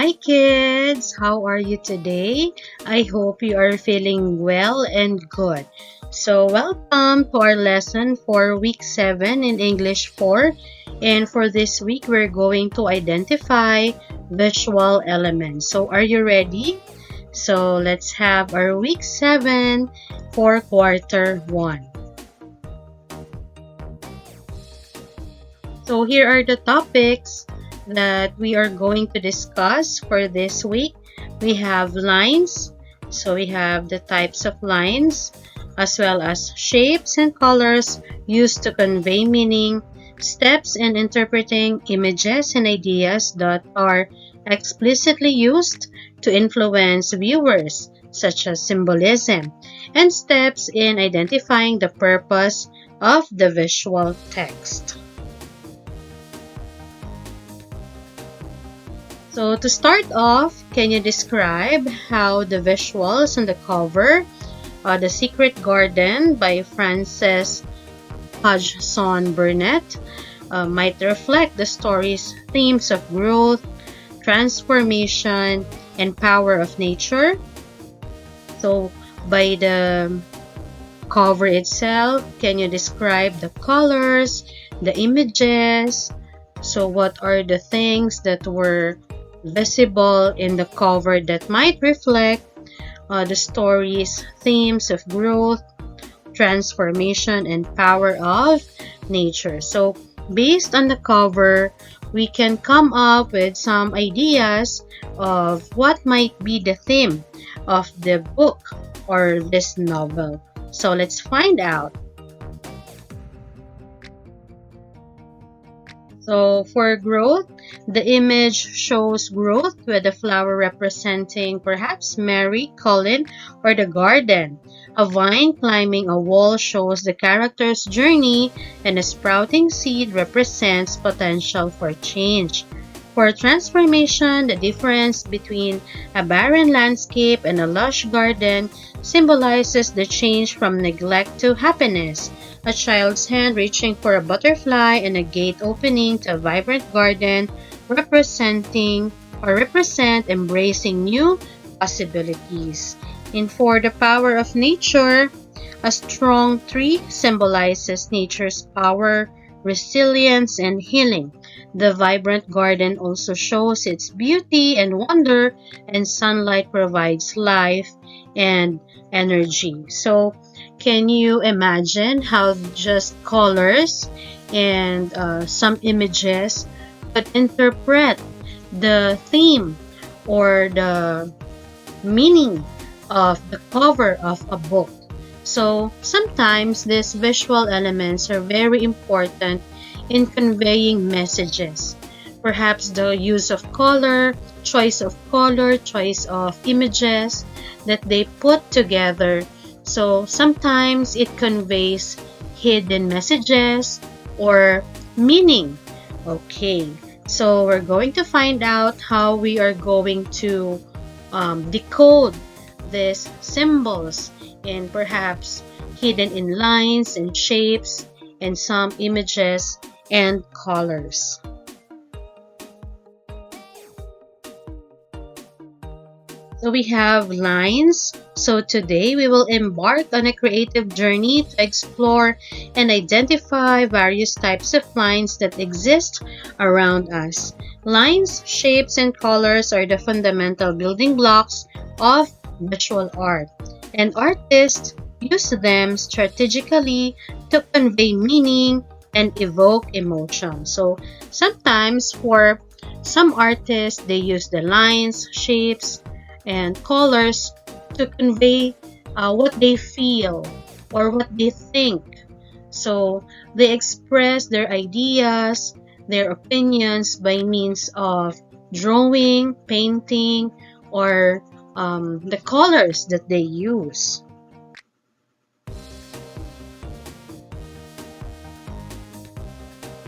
Hi kids! How are you today? I hope you are feeling well and good. So welcome to our lesson for week 7 in English 4. And for this week, we're going to identify visual elements. So are you ready? So let's have our week 7 for quarter 1. So here are the topics that we are going to discuss for this week. We have lines, so we have the types of lines, as well as shapes and colors used to convey meaning, steps in interpreting images and ideas that are explicitly used to influence viewers, such as symbolism, and steps in identifying the purpose of the visual text. So to start off, can you describe how the visuals on the cover, The Secret Garden by Frances Hodgson Burnett, might reflect the story's themes of growth, transformation, and power of nature? So by the cover itself, can you describe the colors, the images? So what are the things that were visible in the cover that might reflect the story's themes of growth, transformation, and power of nature? So based on the cover, we can come up with some ideas of what might be the theme of the book or this novel. So let's find out. So for growth, the image shows growth with a flower representing perhaps Mary, Colin, or the garden. A vine climbing a wall shows the character's journey, and a sprouting seed represents potential for change. For transformation, the difference between a barren landscape and a lush garden symbolizes the change from neglect to happiness. A child's hand reaching for a butterfly and a gate opening to a vibrant garden represent embracing new possibilities. And for the power of nature, a strong tree symbolizes nature's power, resilience, and healing. The vibrant garden also shows its beauty and wonder, and sunlight provides life and energy. So can you imagine how just colors and some images could interpret the theme or the meaning of the cover of a book? So sometimes these visual elements are very important in conveying messages. Perhaps the use of color, choice of images that they put together. So sometimes it conveys hidden messages or meaning. Okay, so we're going to find out how we are going to decode these symbols and perhaps hidden in lines and shapes and some images and colors. So we have lines. So today we will embark on a creative journey to explore and identify various types of lines that exist around us. Lines, shapes, and colors are the fundamental building blocks of visual art, and artists use them strategically to convey meaning and evoke emotion. So sometimes for some artists, they use the lines, shapes, and colors to convey what they feel or what they think. So they express their ideas, their opinions by means of drawing, painting, or the colors that they use.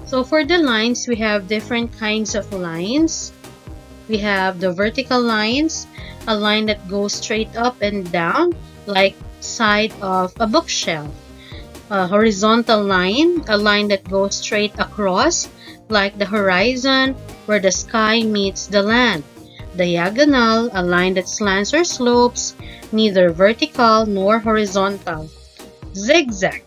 So for the lines, we have different kinds of lines. We have the vertical lines, a line that goes straight up and down like side of a bookshelf. A horizontal line, a line that goes straight across like the horizon where the sky meets the land. Diagonal, a line that slants or slopes, neither vertical nor horizontal. Zigzag,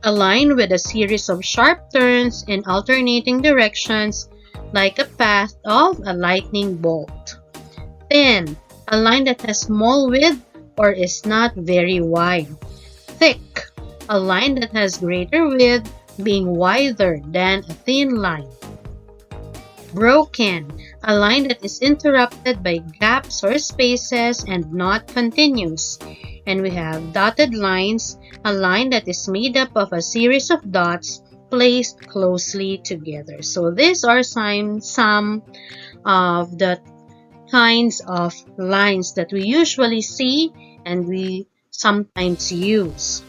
a line with a series of sharp turns in alternating directions, like a path of a lightning bolt. Thin, a line that has small width or is not very wide. Thick, a line that has greater width, being wider than a thin line. Broken, a line that is interrupted by gaps or spaces and not continuous. And we have dotted lines, a line that is made up of a series of dots placed closely together. So these are some of the kinds of lines that we usually see and we sometimes use.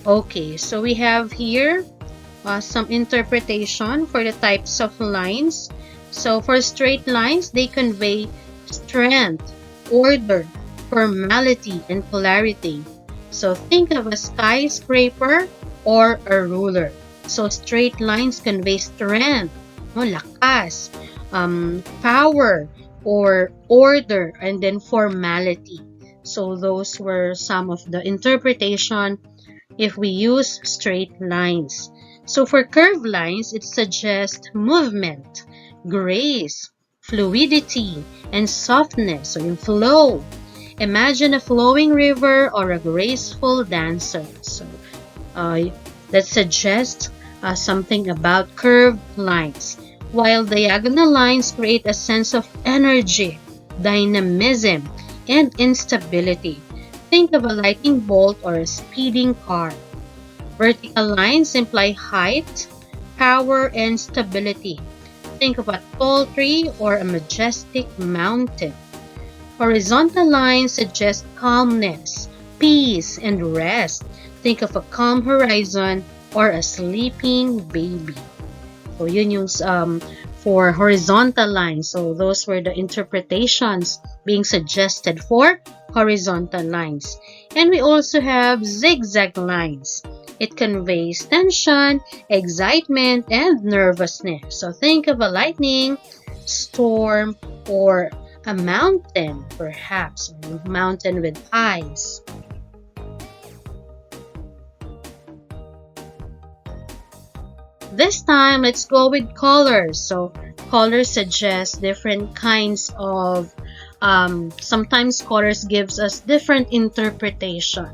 Okay, so we have here some interpretation for the types of lines. So for straight lines, they convey strength, order, formality, and clarity. So think of a skyscraper or a ruler. So straight lines convey strength, lakas, power, or order, and then formality. So those were some of the interpretation if we use straight lines. So for curved lines, it suggests movement, grace, fluidity, and softness, or flow. Imagine a flowing river or a graceful dancer. So that suggests something about curved lines. While diagonal lines create a sense of energy, dynamism, and instability. Think of a lightning bolt or a speeding car. Vertical lines imply height, power, and stability. Think of a tall tree or a majestic mountain. Horizontal lines suggest calmness, peace, and rest. Think of a calm horizon or a sleeping baby. So yun yung for horizontal lines. So those were the interpretations being suggested for horizontal lines. And we also have zigzag lines. It conveys tension, excitement, and nervousness. So think of a lightning storm or a mountain, perhaps, a mountain with eyes. This time, let's go with colors. So colors suggest different kinds of sometimes colors gives us different interpretation.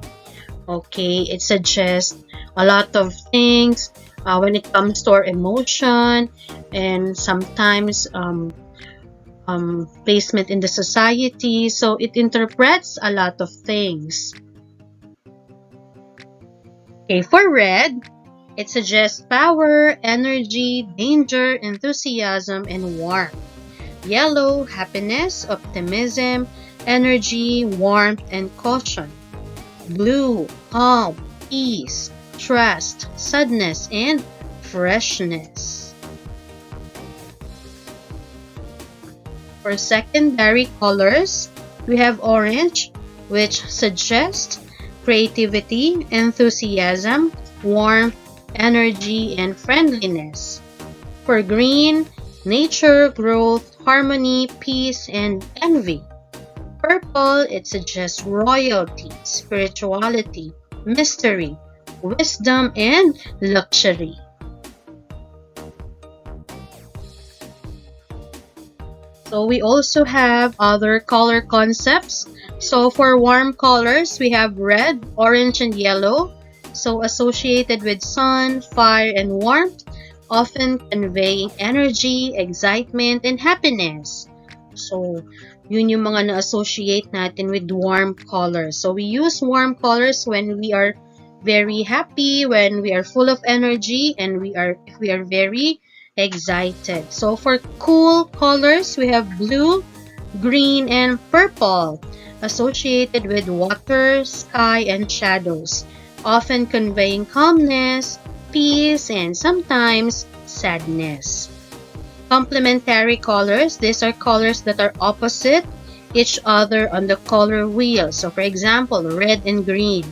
Okay, it suggests a lot of things when it comes to our emotion and sometimes placement in the society. So it interprets a lot of things. Okay, for red, it suggests power, energy, danger, enthusiasm, and warmth. Yellow, happiness, optimism, energy, warmth, and caution. Blue, calm, peace, trust, sadness, and freshness. For secondary colors, we have orange, which suggests creativity, enthusiasm, warmth, energy, and friendliness. For green, nature, growth, harmony, peace, and envy. Purple, it suggests royalty, spirituality, mystery, wisdom, and luxury. So we also have other color concepts. So for warm colors, we have red, orange, and yellow. So associated with sun, fire, and warmth, often conveying energy, excitement, and happiness. So, yun yung mga na-associate natin with warm colors. So, we use warm colors when we are very happy, when we are full of energy, and we are very excited. So, for cool colors, we have blue, green, and purple, associated with water, sky, and shadows, often conveying calmness, peace, and sometimes sadness. Complementary colors, these are colors that are opposite each other on the color wheel. So for example, red and green.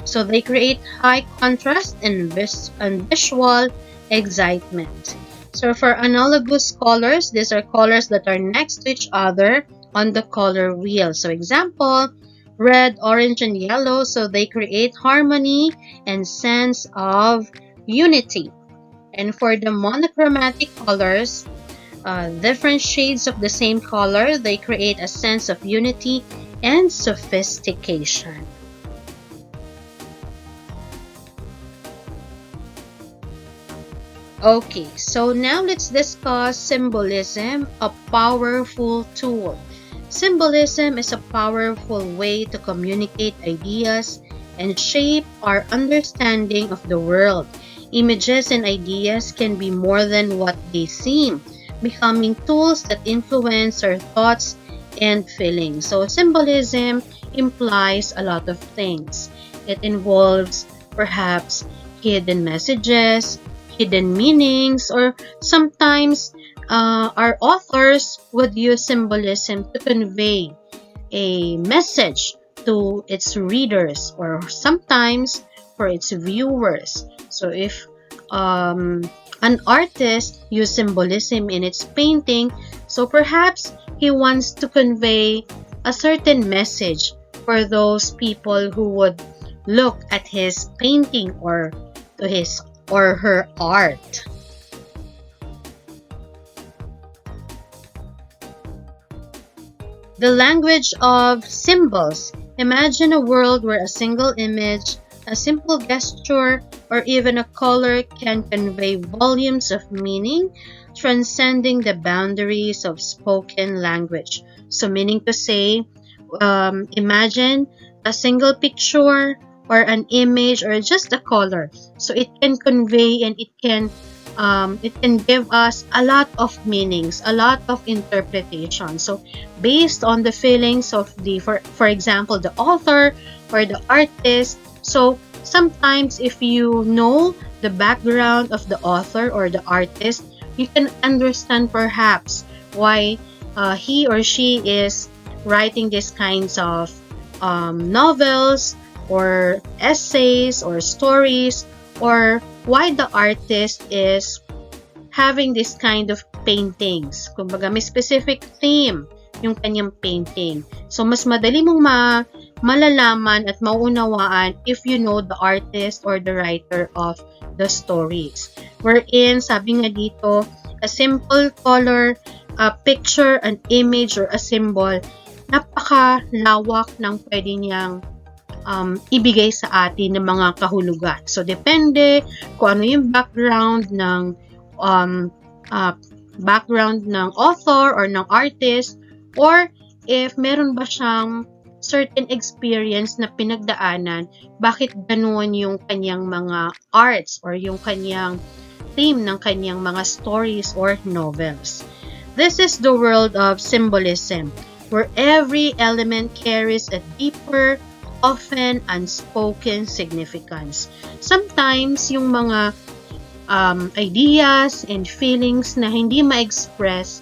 So they create high contrast and visual excitement. So for analogous colors, these are colors that are next to each other on the color wheel. So example, red, orange, and yellow. So they create harmony and sense of unity. And for the monochromatic colors, different shades of the same color, they create a sense of unity and sophistication. Okay, so now let's discuss symbolism, a powerful tool. Symbolism is a powerful way to communicate ideas and shape our understanding of the world. Images and ideas can be more than what they seem, becoming tools that influence our thoughts and feelings. So symbolism implies a lot of things. It involves perhaps hidden messages, hidden meanings, or sometimes our authors would use symbolism to convey a message to its readers or sometimes for its viewers. So if an artist used symbolism in its painting, so perhaps he wants to convey a certain message for those people who would look at his painting or to his or her art. The language of symbols. Imagine a world where a single image, a simple gesture, or even a color can convey volumes of meaning, transcending the boundaries of spoken language. So meaning to say, imagine a single picture or an image or just a color. So it can convey and it can give us a lot of meanings, a lot of interpretation. So based on the feelings of for example, the author or the artist. So sometimes if you know the background of the author or the artist, you can understand perhaps why he or she is writing these kinds of novels or essays or stories, or why the artist is having this kind of paintings. Kumbaga, may specific theme yung kanyang painting. So, mas madali mong malalaman at mauunawaan if you know the artist or the writer of the stories. Wherein, sabi nga dito, a simple color, a picture, an image, or a symbol, napakalawak ng pwede niyang ibigay sa atin ng mga kahulugan. So, depende kung ano yung background ng author or ng artist, or if meron ba siyang certain experience na pinagdaanan, bakit ganoon yung kanyang mga arts or yung kanyang theme ng kanyang mga stories or novels. This is the world of symbolism, where every element carries a deeper, often unspoken significance. Sometimes, yung mga ideas and feelings na hindi ma-express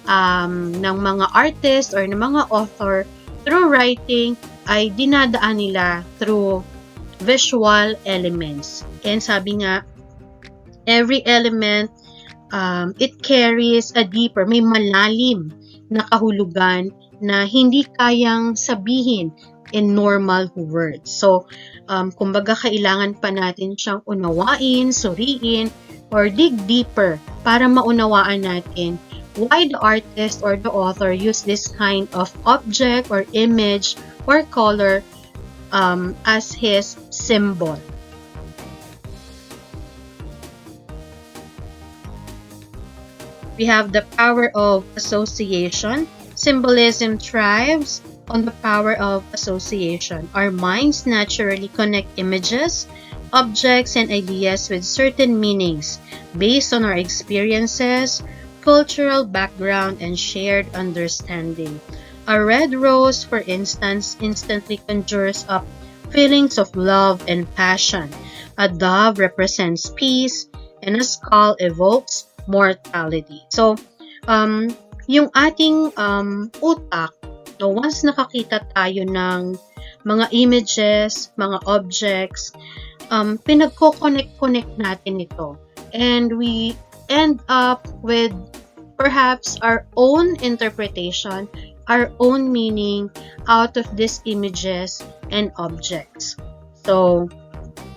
ng mga artist or ng mga author through writing ay dinadaan nila through visual elements. And sabi nga, every element, it carries a deeper, may malalim na kahulugan na hindi kayang sabihin in normal words. So, kumbaga kailangan pa natin siyang unawain, suriin, or dig deeper para maunawaan natin why the artist or the author use this kind of object or image or color as his symbol. We have the power of association. Symbolism thrives on the power of association. Our minds naturally connect images, objects, and ideas with certain meanings based on our experiences, cultural background, and shared understanding. A red rose, for instance, instantly conjures up feelings of love and passion. A dove represents peace, and a skull evokes mortality. So, yung ating utak, so once nakakita tayo ng mga images, mga objects, pinagko-connect natin ito and we end up with perhaps our own interpretation, our own meaning out of these images and objects. So,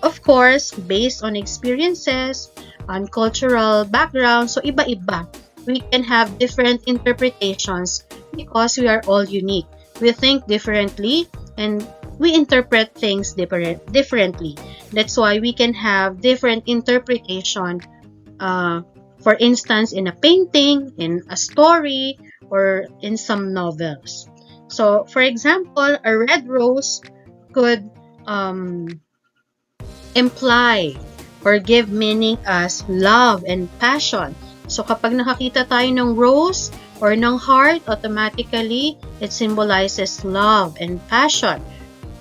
of course, based on experiences, on cultural background, so iba-iba. We can have different interpretations because we are all unique. We think differently and we interpret things differently. That's why we can have different interpretation. For instance, in a painting, in a story, or in some novels. So, for example, a red rose could imply or give meaning as love and passion. So, kapag nakakita tayo ng rose or ng heart, automatically, it symbolizes love and passion.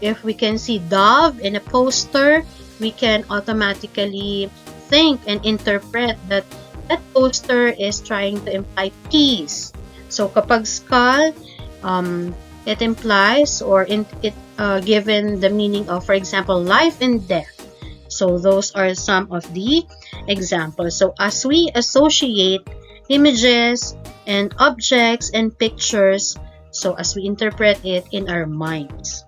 If we can see dove in a poster, we can automatically think and interpret that that poster is trying to imply peace. So, kapag skull, it implies or given the meaning of, for example, life and death. So, those are some of the examples. So, as we associate images and objects and pictures, so as we interpret it in our minds.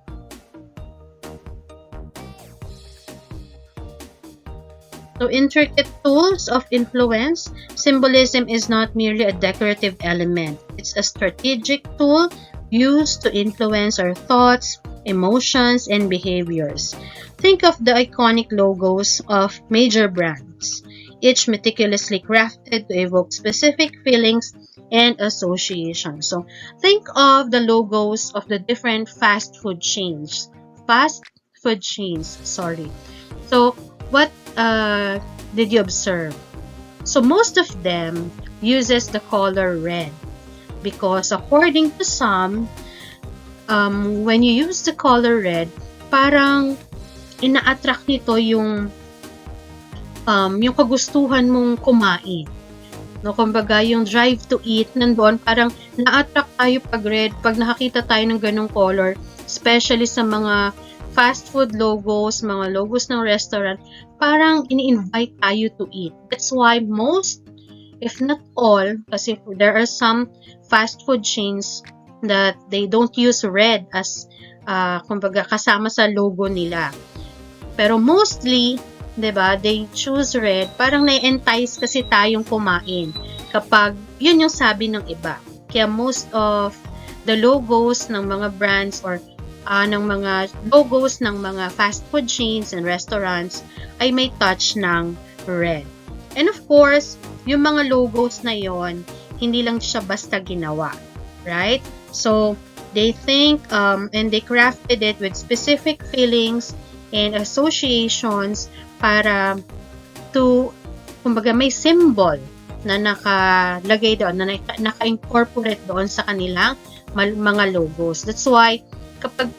So, intricate tools of influence, symbolism is not merely a decorative element. It's a strategic tool used to influence our thoughts, emotions, and behaviors. Think of the iconic logos of major brands, each meticulously crafted to evoke specific feelings and associations. So, think of the logos of the different fast food chains. So, what did you observe? So, most of them uses the color red because according to some, when you use the color red, parang ina-attract nito yung kagustuhan mong kumain. No, kumbaga, yung drive to eat, nandoon, parang na-attract tayo pag red, pag nakakita tayo ng ganong color, especially sa mga fast food logos, mga logos ng restaurant, parang ini-invite tayo to eat. That's why most, if not all, kasi there are some fast food chains that they don't use red as, kumbaga, kasama sa logo nila. Pero mostly, diba, they choose red, parang na-entice kasi tayong kumain kapag yun yung sabi ng iba. Kaya most of the logos ng mga brands or ng mga logos ng mga fast food chains and restaurants ay may touch ng red. And of course, yung mga logos na yon, hindi lang siya basta ginawa, right? So, they think and they crafted it with specific feelings and associations para to, kumbaga, may symbol na nakalagay doon, na naka-incorporate doon sa kanilang mga logos. That's why, kapag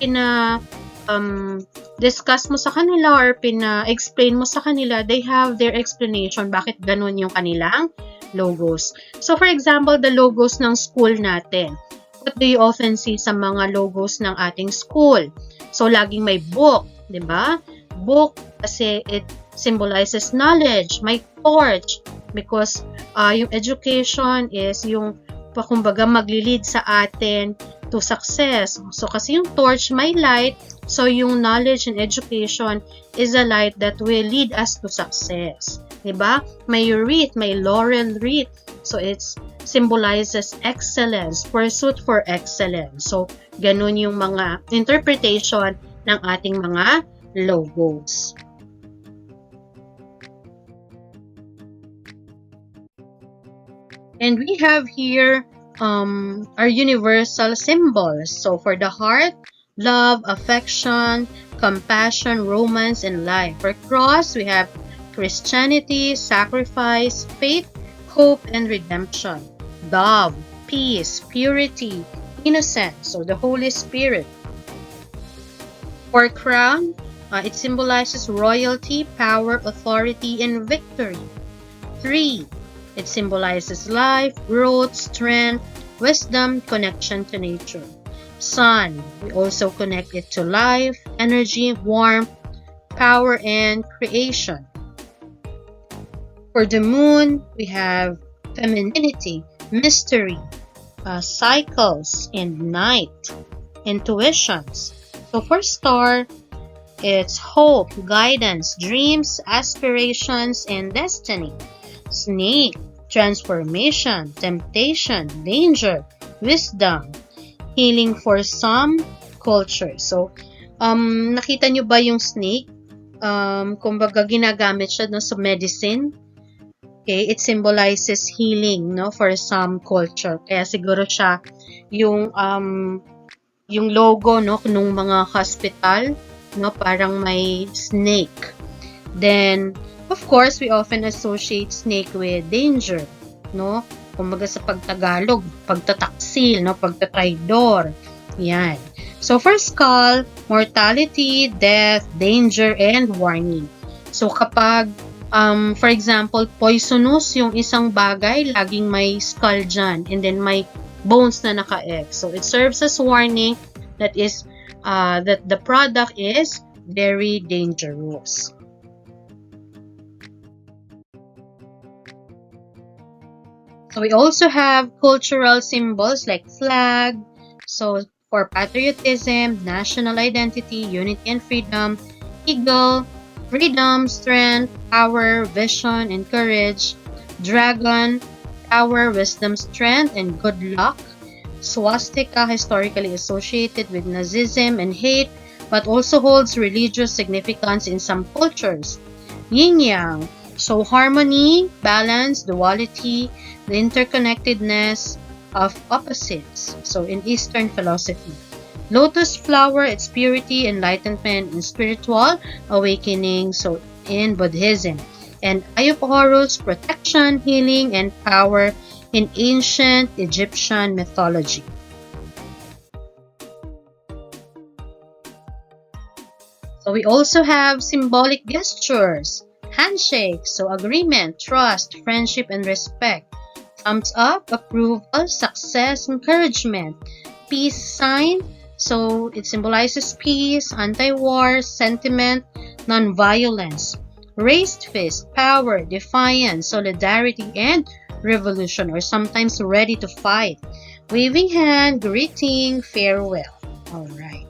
discuss mo sa kanila or explain mo sa kanila, they have their explanation bakit ganun yung kanilang logos. So, for example, the logos ng school natin. What do you often see sa mga logos ng ating school? So, laging may book, di ba? Book kasi it symbolizes knowledge. May torch because yung education is yung, kumbaga, maglilid sa atin to success. So, kasi yung torch may light, so yung knowledge and education is a light that will lead us to success. Diba? May wreath, may laurel wreath. So, it symbolizes excellence, pursuit for excellence. So, ganun yung mga interpretation ng ating mga logos. And we have here our universal symbols. So, for the heart, love, affection, compassion, romance, and life. For cross, we have Christianity, sacrifice, faith, hope, and redemption. Dove, peace, purity, innocence, so the Holy Spirit. For crown, it symbolizes royalty, power, authority, and victory. 3. It symbolizes life, growth, strength, wisdom, connection to nature. Sun, we also connect it to life, energy, warmth, power, and creation. For the moon, we have femininity, mystery, cycles, and night, intuitions. So for star, it's hope, guidance, dreams, aspirations, and destiny. Snake, transformation, temptation, danger, wisdom, healing for some culture. So, nakita nyo ba yung snake? Kumbaga ginagamit siya no, sa medicine. Okay, it symbolizes healing no for some culture. Kaya siguro siya yung logo no nung mga hospital no parang may snake. Then of course we often associate snake with danger no. Kumbaga sa pagtagalog, pagtataksil no, pagtatraidor. Yan. So for skull, mortality, death, danger, and warning. So kapag for example, poisonous yung isang bagay, laging may skull dyan, and then may bones na naka-X. So it serves as warning that is that the product is very dangerous. So we also have cultural symbols like flag. So for patriotism, national identity, unity and freedom, eagle, freedom, strength, power, vision, and courage, dragon, power, wisdom, strength, and good luck. Swastika, historically associated with Nazism and hate, but also holds religious significance in some cultures. Yin-yang, so harmony, balance, duality, the interconnectedness of opposites, so in Eastern philosophy. Lotus flower, its purity, enlightenment, and spiritual awakening, so in Buddhism. And Ayup protection, healing, and power in ancient Egyptian mythology. So we also have symbolic gestures, handshake, so agreement, trust, friendship, and respect. Thumbs up, approval, success, encouragement. Peace sign, so it symbolizes peace, anti-war, sentiment, non-violence. Raised fist, power, defiance, solidarity, and revolution, or sometimes ready to fight. Waving hand, greeting, farewell. Alright.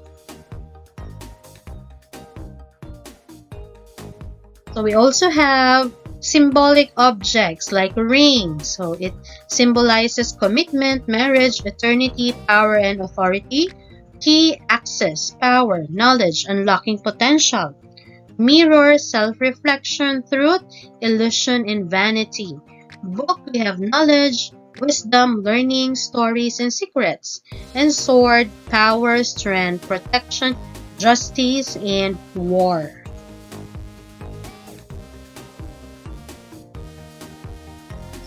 So we also have symbolic objects like ring. So it symbolizes commitment, marriage, eternity, power, and authority. Key, access, power, knowledge, unlocking potential. Mirror, self-reflection, truth, illusion, and vanity. Book, we have knowledge, wisdom, learning, stories, and secrets. And sword, power, strength, protection, justice, and war.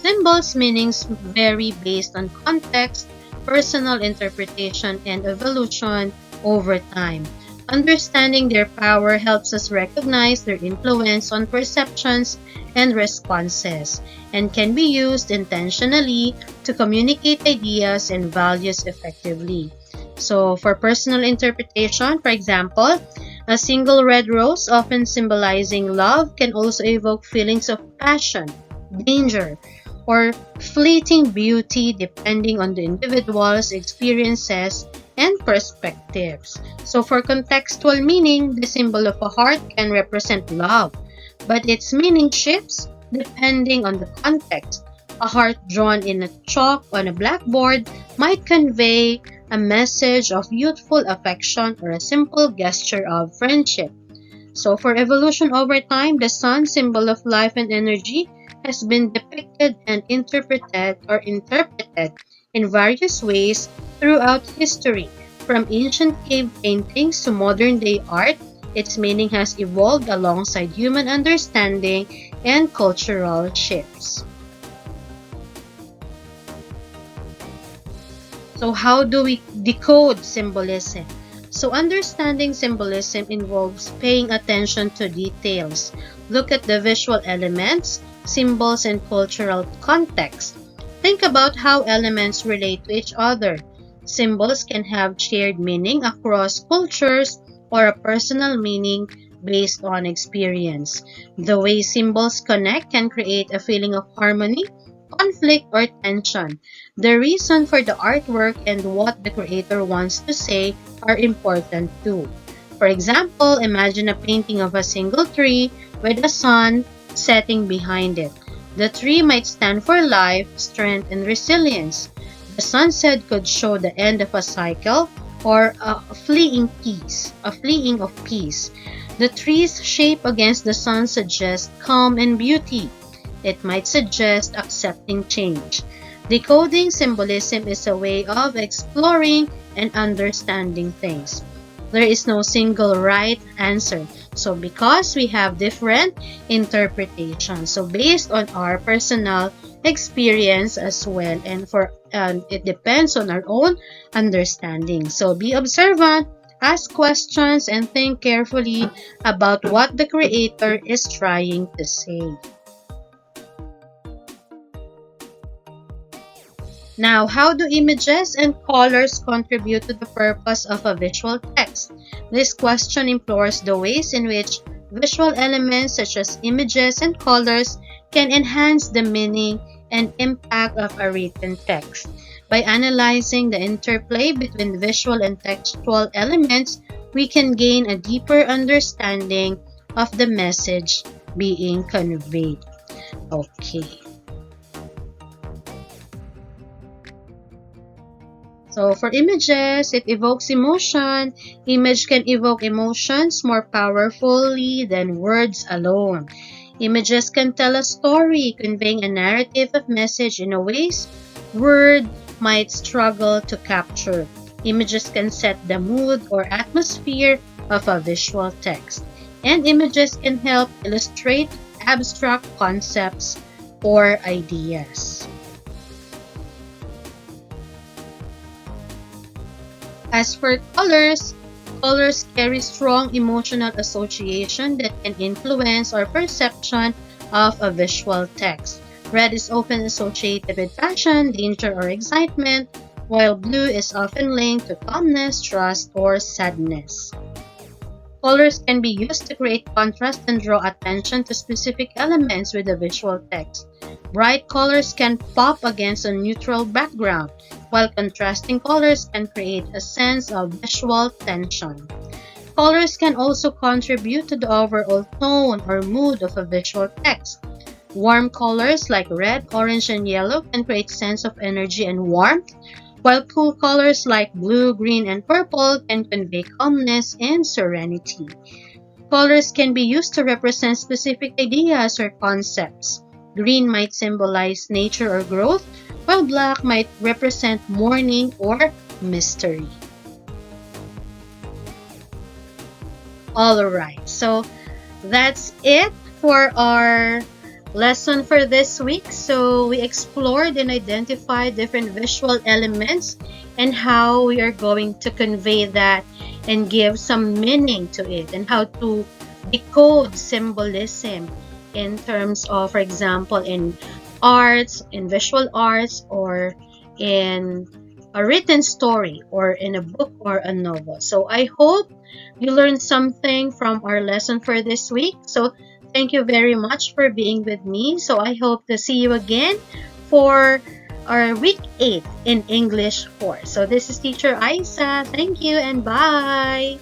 Symbols' meanings vary based on context, personal interpretation, and evolution over time. Understanding their power helps us recognize their influence on perceptions and responses, and can be used intentionally to communicate ideas and values effectively. So, for personal interpretation, for example, a single red rose, often symbolizing love, can also evoke feelings of passion, danger, or fleeting beauty depending on the individual's experiences and perspectives. So for contextual meaning, the symbol of a heart can represent love, but its meaning shifts depending on the context. A heart drawn in a chalk on a blackboard might convey a message of youthful affection or a simple gesture of friendship. So for evolution over time, the sun, symbol of life and energy, has been depicted and interpreted in various ways throughout history. From ancient cave paintings to modern-day art, its meaning has evolved alongside human understanding and cultural shifts. So how do we decode symbolism? So understanding symbolism involves paying attention to details. Look at the visual elements, symbols, and cultural context. Think about how elements relate to each other. Symbols can have shared meaning across cultures or a personal meaning based on experience. The way symbols connect can create a feeling of harmony, conflict, or tension. The reason for the artwork and what the creator wants to say are important too. For example, imagine a painting of a single tree with a sun setting behind it. The tree might stand for life, strength, and resilience. The sunset could show the end of a cycle or a fleeing of peace. The tree's shape against the sun suggests calm and beauty. It might suggest accepting change. Decoding symbolism is a way of exploring and understanding things. There is no single right answer. So because we have different interpretations, so based on our personal experience as well, and it depends on our own understanding. So be observant, ask questions, and think carefully about what the creator is trying to say. Now, how do images and colors contribute to the purpose of a visual text? This question implores the ways in which visual elements such as images and colors can enhance the meaning and impact of a written text. By analyzing the interplay between visual and textual elements, we can gain a deeper understanding of the message being conveyed. Okay. So for images, it evokes emotion. Image can evoke emotions more powerfully than words alone. Images can tell a story, conveying a narrative of message in a ways word might struggle to capture. Images can set the mood or atmosphere of a visual text. And images can help illustrate abstract concepts or ideas. As for colors, colors carry strong emotional association that can influence our perception of a visual text. Red is often associated with passion, danger, or excitement, while blue is often linked to calmness, trust, or sadness. Colors can be used to create contrast and draw attention to specific elements with a visual text. Bright colors can pop against a neutral background, while contrasting colors can create a sense of visual tension. Colors can also contribute to the overall tone or mood of a visual text. Warm colors like red, orange, and yellow can create a sense of energy and warmth, while cool colors like blue, green, and purple can convey calmness and serenity. Colors can be used to represent specific ideas or concepts. Green might symbolize nature or growth, while black might represent mourning or mystery. Alright, so that's it for our lesson for this week. So we explored and identified different visual elements and how we are going to convey that and give some meaning to it, and how to decode symbolism in terms of, for example, in arts, in visual arts, or in a written story, or in a book or a novel. So I hope you learned something from our lesson for this week. So thank you very much for being with me. So I hope to see you again for our week 8 in English 4. So this is Teacher Isa. Thank you and bye.